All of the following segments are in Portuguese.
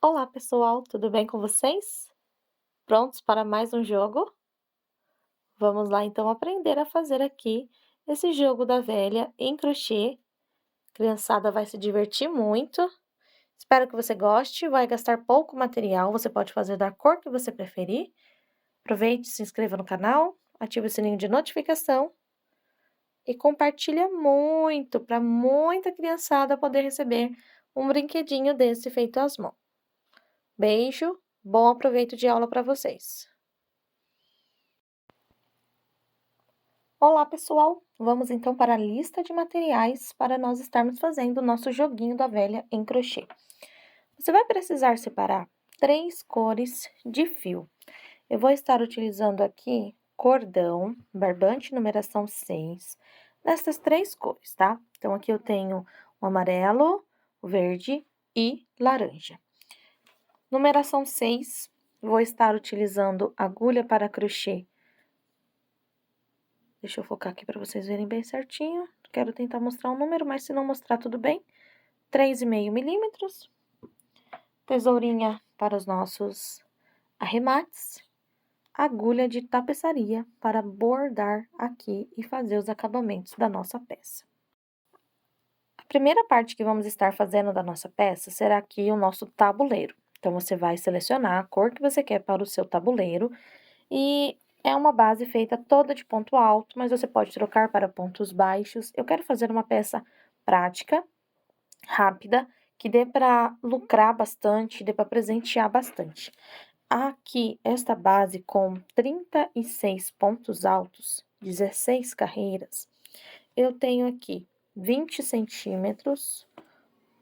Olá, pessoal, tudo bem com vocês? Prontos para mais um jogo? Vamos lá então aprender a fazer aqui esse jogo da velha em crochê. A criançada vai se divertir muito. Espero que você goste. Vai gastar pouco material, você pode fazer da cor que você preferir. Aproveite, se inscreva no canal, ative o sininho de notificação e compartilha muito para muita criançada poder receber um brinquedinho desse feito às mãos. Beijo, bom aproveito de aula para vocês. Olá, pessoal! Vamos então para a lista de materiais para nós estarmos fazendo o nosso joguinho da velha em crochê. Você vai precisar separar 3 cores de fio. Eu vou estar utilizando aqui cordão, barbante numeração 6, nessas 3 cores, tá? Então, aqui eu tenho o amarelo, o verde e laranja. Numeração 6, vou estar utilizando agulha para crochê. Deixa eu focar aqui para vocês verem bem certinho. Quero tentar mostrar um número, mas se não mostrar, tudo bem. 3,5 milímetros. Tesourinha para os nossos arremates. Agulha de tapeçaria para bordar aqui e fazer os acabamentos da nossa peça. A primeira parte que vamos estar fazendo da nossa peça será aqui o nosso tabuleiro. Então, você vai selecionar a cor que você quer para o seu tabuleiro e é uma base feita toda de ponto alto, mas você pode trocar para pontos baixos. Eu quero fazer uma peça prática, rápida, que dê para lucrar bastante, dê para presentear bastante. Aqui, esta base com 36 pontos altos, 16 carreiras, eu tenho aqui 20 centímetros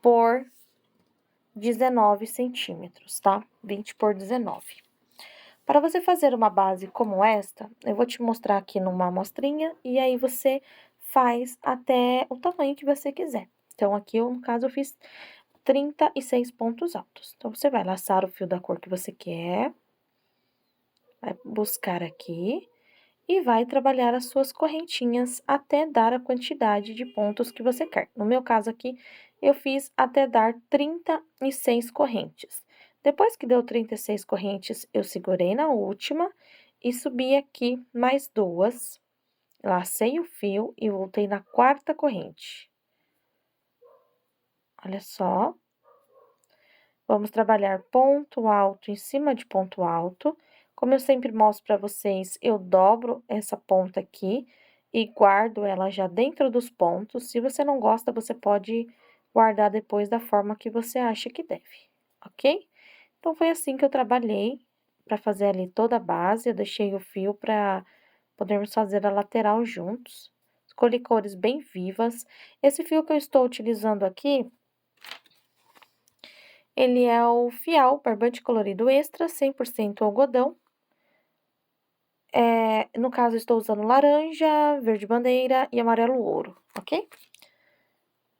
por 19 centímetros, tá? 20 por 19. Para você fazer uma base como esta, eu vou te mostrar aqui numa amostrinha e aí você faz até o tamanho que você quiser. Então, aqui, no caso, eu fiz 36 pontos altos. Então, você vai laçar o fio da cor que você quer, vai buscar aqui e vai trabalhar as suas correntinhas até dar a quantidade de pontos que você quer. No meu caso aqui, eu fiz até dar 36 correntes. Depois que deu 36 correntes, eu segurei na última e subi aqui mais 2, lacei o fio e voltei na 4ª corrente. Olha só. Vamos trabalhar ponto alto em cima de ponto alto. Como eu sempre mostro para vocês, eu dobro essa ponta aqui e guardo ela já dentro dos pontos. Se você não gosta, você pode guardar depois da forma que você acha que deve, ok? Então, foi assim que eu trabalhei para fazer ali toda a base. Eu deixei o fio para podermos fazer a lateral juntos. Escolhi cores bem vivas. Esse fio que eu estou utilizando aqui, ele é o Fial Barbante Colorido Extra, 100% algodão. No caso, estou usando laranja, verde bandeira e amarelo ouro, ok?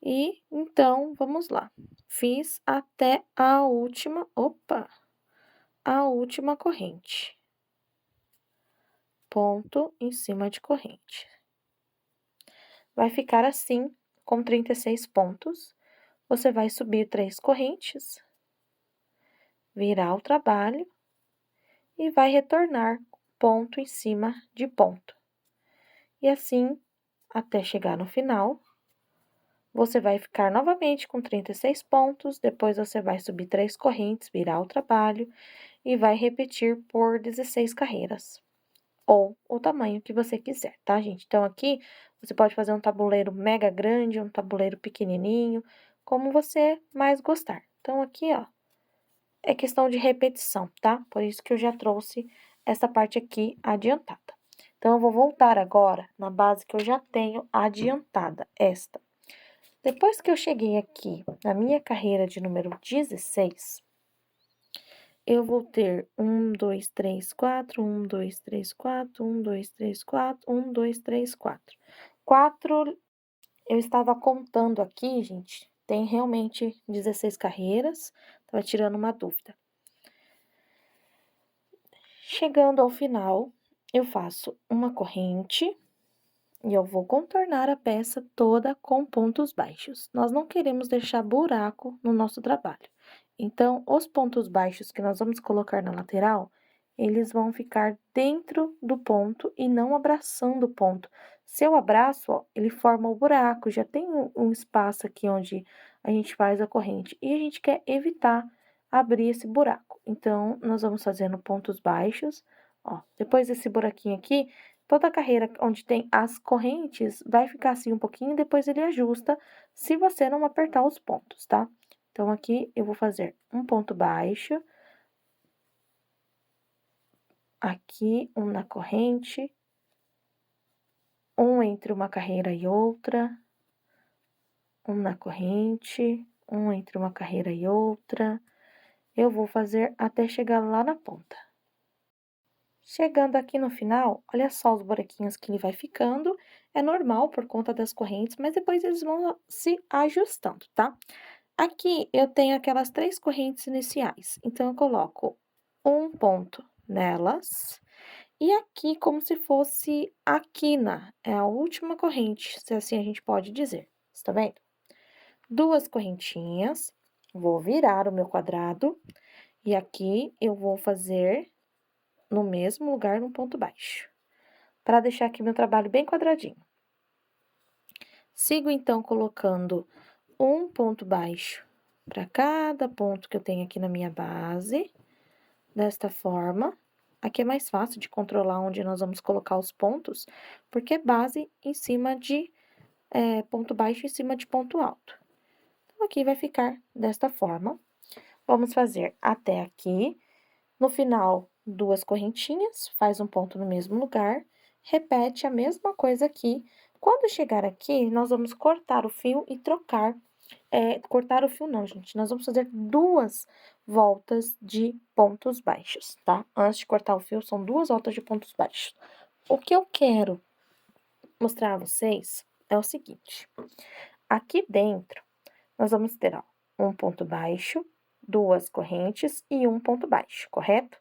E, então, vamos lá. Fiz até a última corrente. Ponto em cima de corrente. Vai ficar assim, com 36 pontos. Você vai subir 3 correntes, virar o trabalho e vai retornar ponto em cima de ponto. E assim, até chegar no final, você vai ficar novamente com 36 pontos, depois você vai subir 3 correntes, virar o trabalho e vai repetir por 16 carreiras, ou o tamanho que você quiser, tá, gente? Então, aqui, você pode fazer um tabuleiro mega grande, um tabuleiro pequenininho, como você mais gostar. Então, aqui, ó, é questão de repetição, tá? Por isso que eu já trouxe essa parte aqui adiantada. Então, eu vou voltar agora na base que eu já tenho adiantada, esta. Depois que eu cheguei aqui na minha carreira de número 16, eu vou ter 1, 2, 3, 4, 1, 2, 3, 4, 1, 2, 3, 4, 1, 2, 3, 4. 4, eu estava contando aqui, gente, tem realmente 16 carreiras, estava tirando uma dúvida. Chegando ao final, eu faço uma corrente e eu vou contornar a peça toda com pontos baixos. Nós não queremos deixar buraco no nosso trabalho. Então, os pontos baixos que nós vamos colocar na lateral, eles vão ficar dentro do ponto e não abraçando o ponto. Se eu abraço, ó, ele forma o buraco, já tem um espaço aqui onde a gente faz a corrente. E a gente quer evitar abrir esse buraco. Então, nós vamos fazendo pontos baixos, ó. Depois desse buraquinho aqui, toda a carreira onde tem as correntes vai ficar assim um pouquinho, depois ele ajusta, se você não apertar os pontos, tá? Então, aqui eu vou fazer um ponto baixo, aqui um na corrente, um entre uma carreira e outra, um na corrente, um entre uma carreira e outra. Eu vou fazer até chegar lá na ponta. Chegando aqui no final, olha só os buraquinhos que ele vai ficando. É normal por conta das correntes, mas depois eles vão se ajustando, tá? Aqui eu tenho aquelas 3 correntes iniciais, então eu coloco um ponto nelas, e aqui como se fosse a quina, é a última corrente, se assim a gente pode dizer, está vendo? 2 correntinhas, vou virar o meu quadrado, e aqui eu vou fazer no mesmo lugar um ponto baixo, para deixar aqui meu trabalho bem quadradinho. Sigo então colocando um ponto baixo para cada ponto que eu tenho aqui na minha base, desta forma. Aqui é mais fácil de controlar onde nós vamos colocar os pontos, porque é base em cima de ponto baixo em cima de ponto alto. Então, aqui vai ficar desta forma. Vamos fazer até aqui. No final, 2 correntinhas, faz um ponto no mesmo lugar, repete a mesma coisa aqui. Quando chegar aqui, nós vamos cortar o fio e trocar. Cortar o fio não, gente. Nós vamos fazer 2 voltas de pontos baixos, tá? Antes de cortar o fio, são 2 voltas de pontos baixos. O que eu quero mostrar a vocês é o seguinte. Aqui dentro, nós vamos ter, ó, um ponto baixo, 2 correntes e um ponto baixo, correto?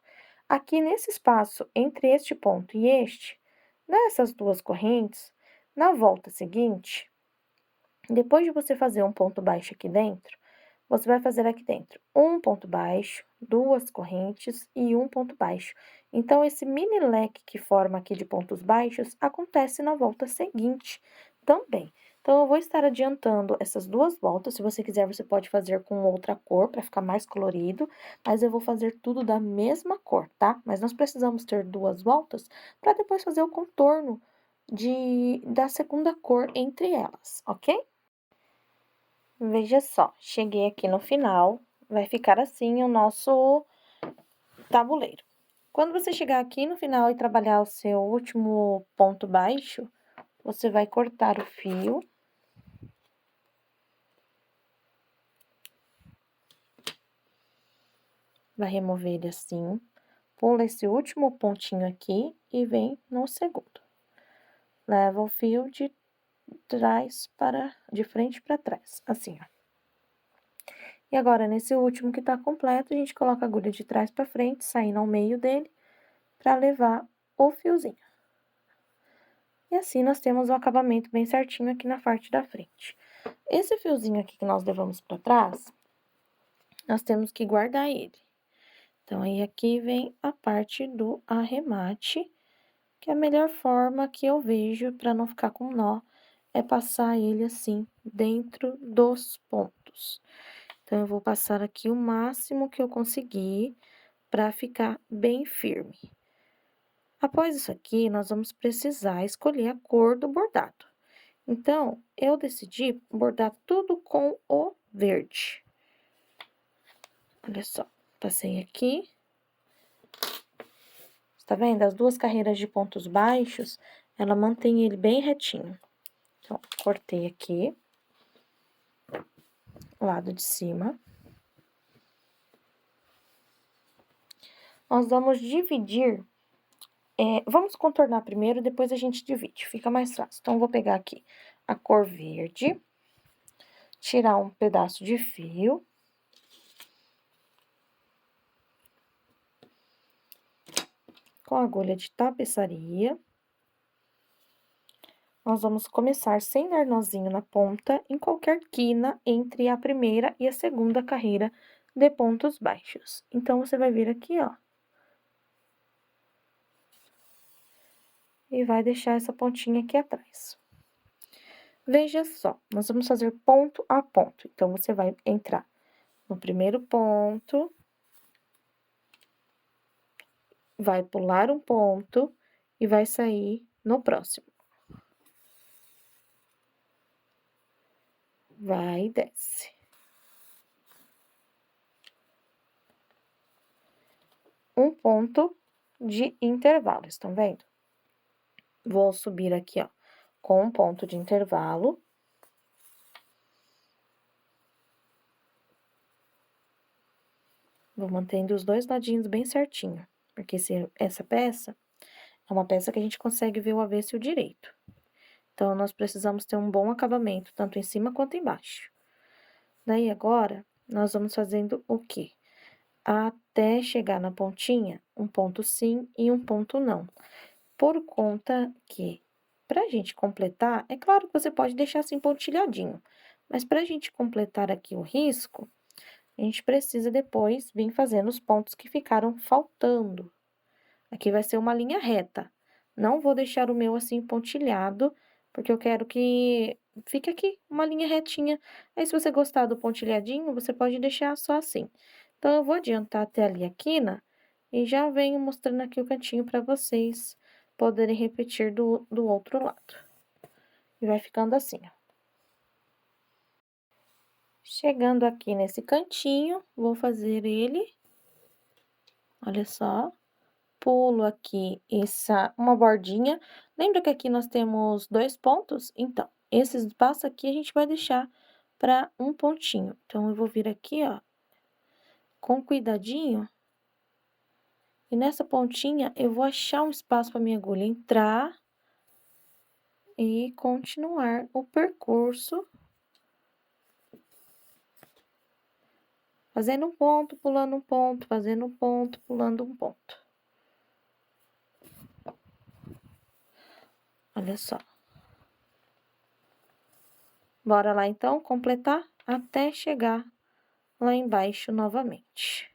Aqui nesse espaço entre este ponto e este, nessas 2 correntes, na volta seguinte, depois de você fazer um ponto baixo aqui dentro, você vai fazer aqui dentro um ponto baixo, 2 correntes e um ponto baixo. Então, esse mini leque que forma aqui de pontos baixos acontece na volta seguinte também. Então, eu vou estar adiantando essas 2 voltas. Se você quiser, você pode fazer com outra cor para ficar mais colorido, mas eu vou fazer tudo da mesma cor, tá? Mas nós precisamos ter 2 voltas para depois fazer o contorno da segunda cor entre elas, ok? Veja só, cheguei aqui no final, vai ficar assim o nosso tabuleiro. Quando você chegar aqui no final e trabalhar o seu último ponto baixo, você vai cortar o fio. Vai remover ele assim, pula esse último pontinho aqui e vem no segundo. Leva o fio de frente para trás, assim, ó. E agora, nesse último que tá completo, a gente coloca a agulha de trás para frente, saindo ao meio dele, para levar o fiozinho. E assim, nós temos o acabamento bem certinho aqui na parte da frente. Esse fiozinho aqui que nós levamos para trás, nós temos que guardar ele. Então, aí aqui vem a parte do arremate, que é a melhor forma que eu vejo para não ficar com nó, é passar ele assim, dentro dos pontos. Então, eu vou passar aqui o máximo que eu conseguir para ficar bem firme. Após isso aqui, nós vamos precisar escolher a cor do bordado. Então, eu decidi bordar tudo com o verde. Olha só, passei aqui. Tá vendo? As 2 carreiras de pontos baixos, ela mantém ele bem retinho. Então, cortei aqui, lado de cima. Nós vamos dividir, vamos contornar primeiro, depois a gente divide, fica mais fácil. Então, eu vou pegar aqui a cor verde, tirar um pedaço de fio. Com a agulha de tapeçaria. Nós vamos começar sem dar nozinho na ponta, em qualquer quina entre a primeira e a segunda carreira de pontos baixos. Então, você vai vir aqui, ó. E vai deixar essa pontinha aqui atrás. Veja só, nós vamos fazer ponto a ponto. Então, você vai entrar no primeiro ponto, vai pular um ponto e vai sair no próximo. Vai e desce. Um ponto de intervalo, estão vendo? Vou subir aqui, ó, com um ponto de intervalo. Vou mantendo os dois ladinhos bem certinho, porque essa peça é uma peça que a gente consegue ver o avesso e o direito. Então, nós precisamos ter um bom acabamento, tanto em cima quanto embaixo. Daí, agora, nós vamos fazendo o quê? Até chegar na pontinha, um ponto sim e um ponto não. Por conta que, pra gente completar, é claro que você pode deixar assim pontilhadinho, mas pra gente completar aqui o risco, a gente precisa depois vir fazendo os pontos que ficaram faltando. Aqui vai ser uma linha reta. Não vou deixar o meu assim pontilhado, porque eu quero que fique aqui uma linha retinha. Aí, se você gostar do pontilhadinho, você pode deixar só assim. Então, eu vou adiantar até ali a quina e já venho mostrando aqui o cantinho para vocês poderem repetir do outro lado. E vai ficando assim, ó. Chegando aqui nesse cantinho, vou fazer ele, olha só. Pulo aqui uma bordinha. Lembra que aqui nós temos 2 pontos? Então, esse espaço aqui a gente vai deixar para um pontinho. Então, eu vou vir aqui, ó, com cuidadinho. E nessa pontinha, eu vou achar um espaço para minha agulha entrar e continuar o percurso. Fazendo um ponto, pulando um ponto, fazendo um ponto, pulando um ponto. Olha só. Bora lá, então, completar até chegar lá embaixo novamente.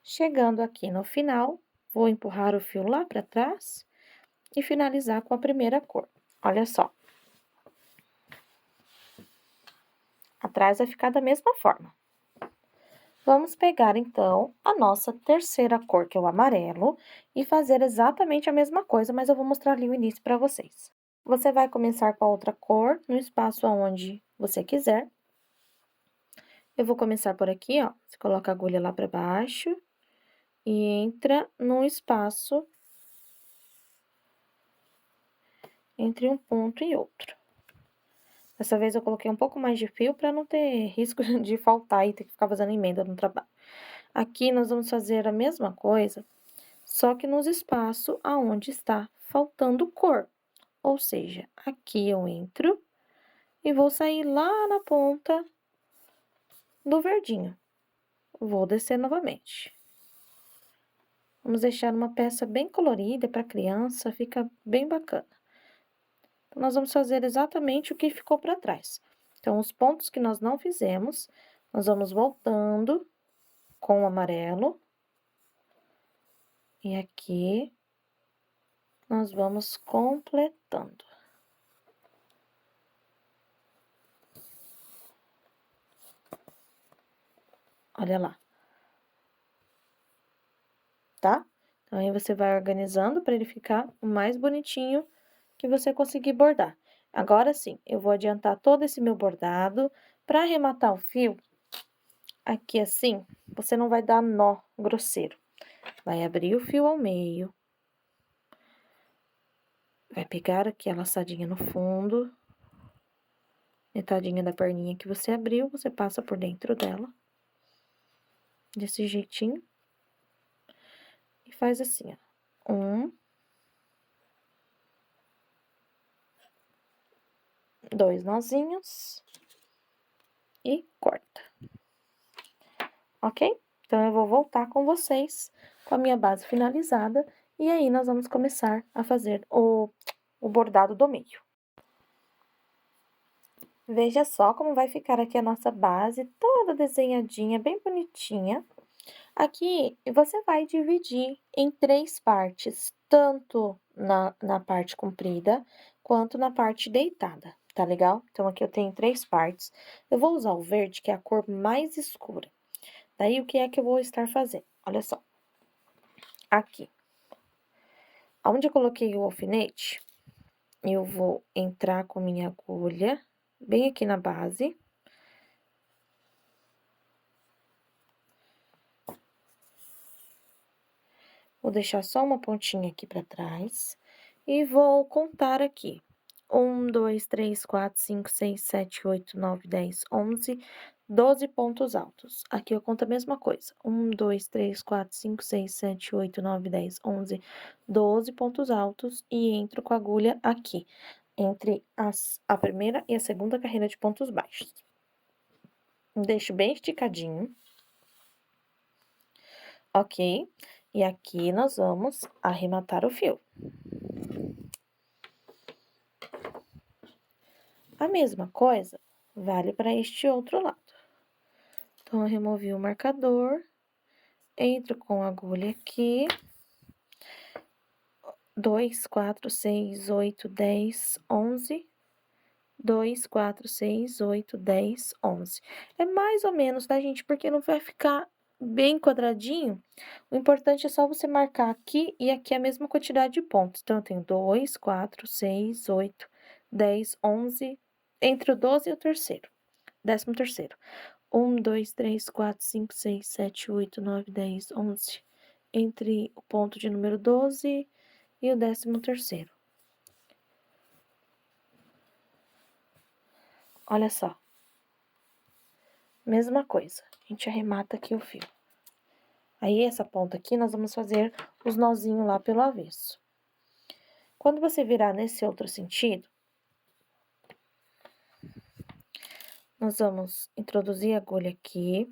Chegando aqui no final, vou empurrar o fio lá para trás e finalizar com a primeira cor. Olha só. Atrás vai ficar da mesma forma. Vamos pegar, então, a nossa terceira cor, que é o amarelo, e fazer exatamente a mesma coisa, mas eu vou mostrar ali o início para vocês. Você vai começar com a outra cor, no espaço aonde você quiser. Eu vou começar por aqui, ó. Você coloca a agulha lá para baixo e entra no espaço entre um ponto e outro. Dessa vez eu coloquei um pouco mais de fio para não ter risco de faltar e ter que ficar fazendo emenda no trabalho. Aqui nós vamos fazer a mesma coisa, só que nos espaços aonde está faltando cor. Ou seja, aqui eu entro e vou sair lá na ponta do verdinho. Vou descer novamente. Vamos deixar uma peça bem colorida para criança, fica bem bacana. Então, nós vamos fazer exatamente o que ficou para trás. Então, os pontos que nós não fizemos, nós vamos voltando com o amarelo. E aqui, nós vamos completando. Olha lá. Tá? Então, aí você vai organizando para ele ficar o mais bonitinho que você conseguir bordar. Agora sim, eu vou adiantar todo esse meu bordado. Para arrematar o fio, aqui assim, você não vai dar nó grosseiro. Vai abrir o fio ao meio. Vai pegar aqui a laçadinha no fundo. Metadinha da perninha que você abriu, você passa por dentro dela. Desse jeitinho. E faz assim, ó. 2 nozinhos. E corta. Ok? Então, eu vou voltar com vocês com a minha base finalizada. E aí, nós vamos começar a fazer o bordado do meio. Veja só como vai ficar aqui a nossa base, toda desenhadinha, bem bonitinha. Aqui, você vai dividir em 3 partes, tanto na parte comprida, quanto na parte deitada, tá legal? Então, aqui eu tenho 3 partes. Eu vou usar o verde, que é a cor mais escura. Daí, o que é que eu vou estar fazendo? Olha só. Aqui. Onde eu coloquei o alfinete, eu vou entrar com minha agulha, bem aqui na base. Vou deixar só uma pontinha aqui pra trás. E vou contar aqui. 1, 2, 3, 4, 5, 6, 7, 8, 9, 10, 11, 12 pontos altos. Aqui eu conto a mesma coisa. 1, 2, 3, 4, 5, 6, 7, 8, 9, 10, 11, 12 pontos altos. E entro com a agulha aqui, entre a primeira e a segunda carreira de pontos baixos. Deixo bem esticadinho. Ok? E aqui nós vamos arrematar o fio. A mesma coisa vale para este outro lado. Então, eu removi o marcador, entro com a agulha aqui. 2, 4, 6, 8, 10, 11. 2, 4, 6, 8, 10, 11. É mais ou menos, tá, gente? Porque não vai ficar bem quadradinho. O importante é só você marcar aqui e aqui a mesma quantidade de pontos. Então, eu tenho 2, 4, 6, 8, 10, 11, entre o 12 e o terceiro. 13º. 1, 2, 3, 4, 5, 6, 7, 8, 9, 10, 11. Entre o ponto de número 12 e o 13º. Olha só. Mesma coisa. A gente arremata aqui o fio. Aí, essa ponta aqui, nós vamos fazer os nozinhos lá pelo avesso. Quando você virar nesse outro sentido, nós vamos introduzir a agulha aqui.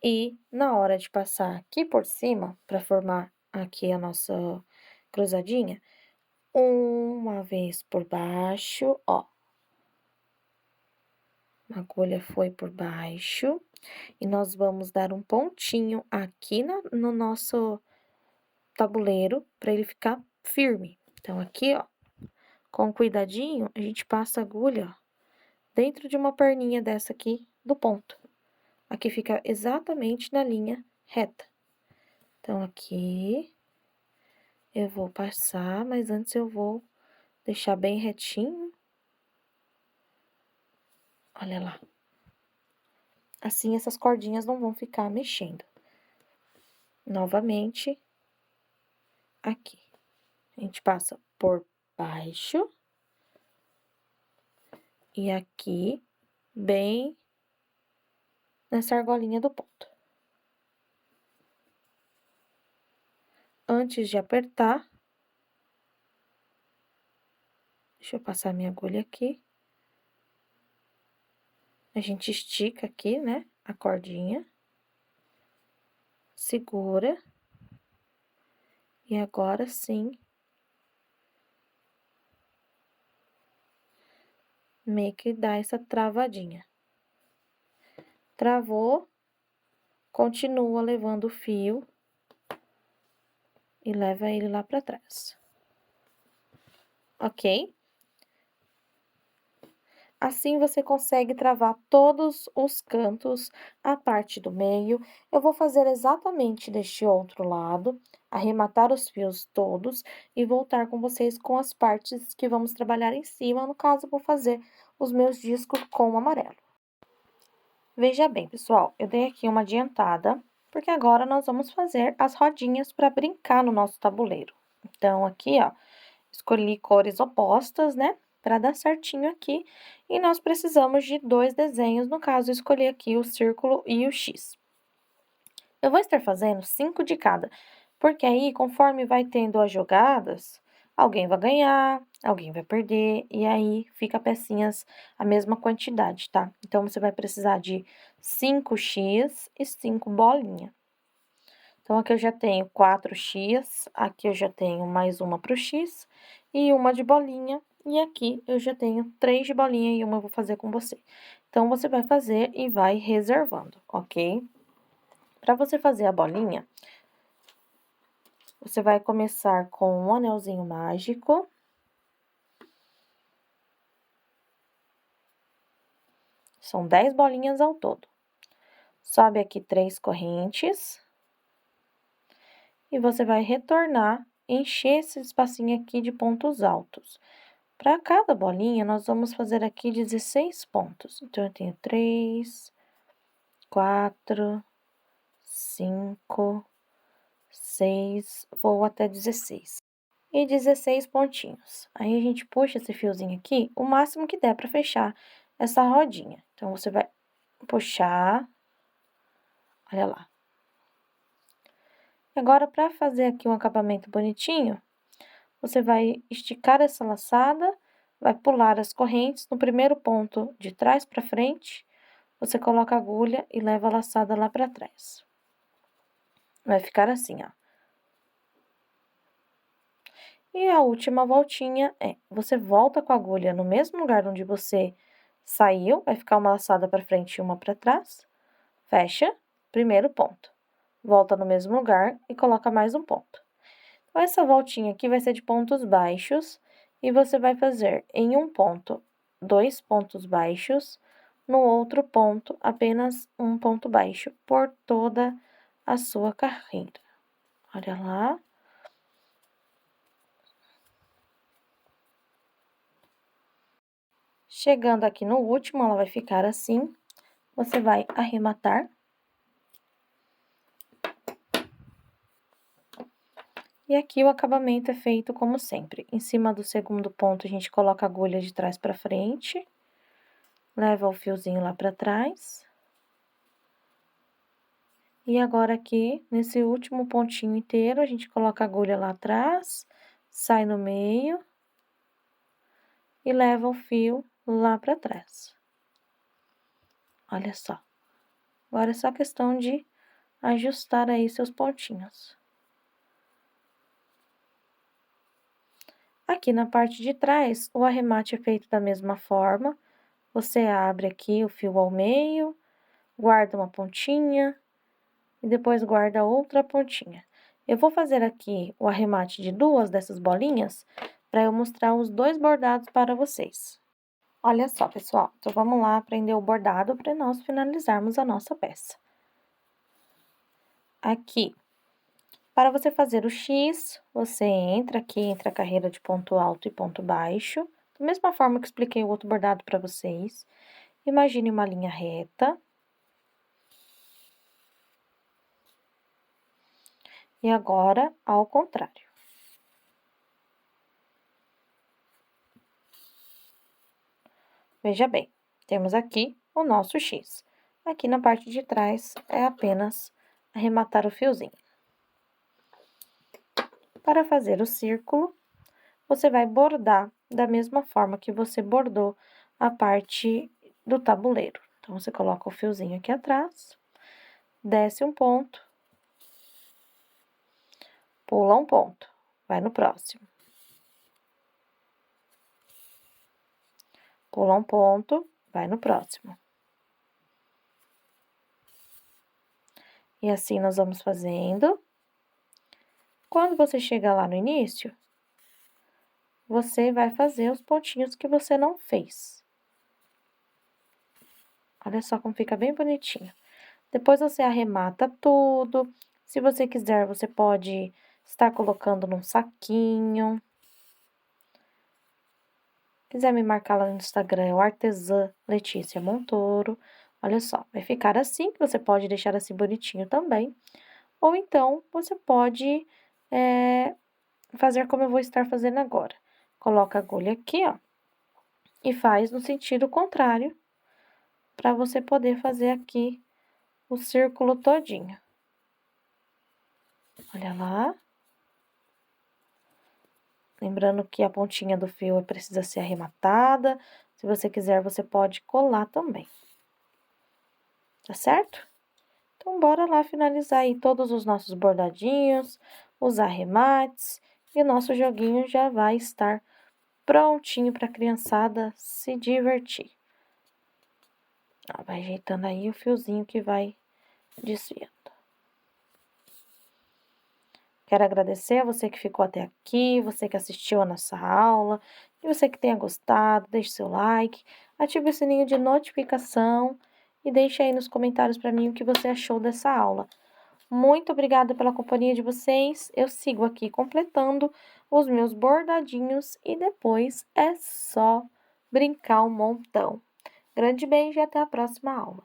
E, na hora de passar aqui por cima, para formar aqui a nossa cruzadinha, uma vez por baixo, ó. A agulha foi por baixo. E nós vamos dar um pontinho aqui no nosso tabuleiro para ele ficar firme. Então, aqui, ó, com cuidadinho, a gente passa a agulha, ó, dentro de uma perninha dessa aqui do ponto. Aqui fica exatamente na linha reta. Então, aqui eu vou passar, mas antes eu vou deixar bem retinho. Olha lá. Assim, essas cordinhas não vão ficar mexendo. Novamente, aqui. A gente passa por baixo. E aqui, bem nessa argolinha do ponto. Antes de apertar, deixa eu passar minha agulha aqui. A gente estica aqui, né, a cordinha. Segura. E agora sim, meio que dá essa travadinha. Travou, continua levando o fio e leva ele lá pra trás. Ok? Assim você consegue travar todos os cantos, a parte do meio. Eu vou fazer exatamente deste outro lado, arrematar os fios todos e voltar com vocês com as partes que vamos trabalhar em cima. No caso, vou fazer os meus discos com o amarelo. Veja bem, pessoal, eu dei aqui uma adiantada, porque agora nós vamos fazer as rodinhas para brincar no nosso tabuleiro. Então, aqui, ó, escolhi cores opostas, né, para dar certinho aqui. E nós precisamos de 2 desenhos, no caso, eu escolhi aqui o círculo e o X. Eu vou estar fazendo 5 de cada, porque aí, conforme vai tendo as jogadas, alguém vai ganhar, alguém vai perder, e aí fica pecinhas a mesma quantidade, tá? Então, você vai precisar de 5 X e 5 bolinha. Então, aqui eu já tenho 4 X, aqui eu já tenho mais uma pro X e uma de bolinha, e aqui eu já tenho 3 de bolinha e uma eu vou fazer com você. Então, você vai fazer e vai reservando, ok? Para você fazer a bolinha, você vai começar com um anelzinho mágico. São 10 bolinhas ao todo. Sobe aqui 3 correntes. E você vai retornar, encher esse espacinho aqui de pontos altos. Para cada bolinha, nós vamos fazer aqui 16 pontos. Então, eu tenho 3, 4, 5, 6, vou até 16. E 16 pontinhos. Aí, a gente puxa esse fiozinho aqui o máximo que der para fechar essa rodinha. Então, você vai puxar, olha lá. Agora, para fazer aqui um acabamento bonitinho, você vai esticar essa laçada, vai pular as correntes. No primeiro ponto, de trás para frente, você coloca a agulha e leva a laçada lá para trás. Vai ficar assim, ó. E a última voltinha você volta com a agulha no mesmo lugar onde você saiu, vai ficar uma laçada para frente e uma para trás. Fecha, primeiro ponto. Volta no mesmo lugar e coloca mais um ponto. Então, essa voltinha aqui vai ser de pontos baixos e você vai fazer em um ponto 2 pontos baixos, no outro ponto apenas um ponto baixo por toda a sua carreira. Olha lá. Chegando aqui no último, ela vai ficar assim. Você vai arrematar. E aqui o acabamento é feito como sempre. Em cima do segundo ponto, a gente coloca a agulha de trás para frente. Leva o fiozinho lá para trás. E agora aqui, nesse último pontinho inteiro, a gente coloca a agulha lá atrás, sai no meio e leva o fio lá para trás. Olha só. Agora é só questão de ajustar aí seus pontinhos. Aqui na parte de trás, o arremate é feito da mesma forma. Você abre aqui o fio ao meio, guarda uma pontinha e depois guarda outra pontinha. Eu vou fazer aqui o arremate de 2 dessas bolinhas para eu mostrar os 2 bordados para vocês. Olha só, pessoal, então vamos lá aprender o bordado para nós finalizarmos a nossa peça. Aqui, para você fazer o X, você entra aqui entre a carreira de ponto alto e ponto baixo, da mesma forma que expliquei o outro bordado para vocês. Imagine uma linha reta. E agora, ao contrário. Veja bem, temos aqui o nosso X. Aqui na parte de trás é apenas arrematar o fiozinho. Para fazer o círculo, você vai bordar da mesma forma que você bordou a parte do tabuleiro. Então, você coloca o fiozinho aqui atrás, desce um ponto, pula um ponto, vai no próximo. Pula um ponto, vai no próximo. E assim nós vamos fazendo. Quando você chegar lá no início, você vai fazer os pontinhos que você não fez. Olha só como fica bem bonitinho. Depois você arremata tudo. Se você quiser, você pode estar colocando num saquinho. Quiser me marcar lá no Instagram, é o Artesã Letícia Montoro. Olha só, vai ficar assim, você pode deixar assim bonitinho também. Ou então, você pode fazer como eu vou estar fazendo agora. Coloca a agulha aqui, ó, e faz no sentido contrário, para você poder fazer aqui o círculo todinho. Olha lá. Lembrando que a pontinha do fio precisa ser arrematada. Se você quiser, você pode colar também. Tá certo? Então, bora lá finalizar aí todos os nossos bordadinhos, os arremates, e o nosso joguinho já vai estar prontinho para a criançada se divertir. Ó, vai ajeitando aí o fiozinho que vai desviando. Quero agradecer a você que ficou até aqui, você que assistiu a nossa aula, e você que tenha gostado, deixe seu like, ative o sininho de notificação e deixe aí nos comentários para mim o que você achou dessa aula. Muito obrigada pela companhia de vocês. Eu sigo aqui completando os meus bordadinhos e depois é só brincar um montão. Grande beijo e até a próxima aula.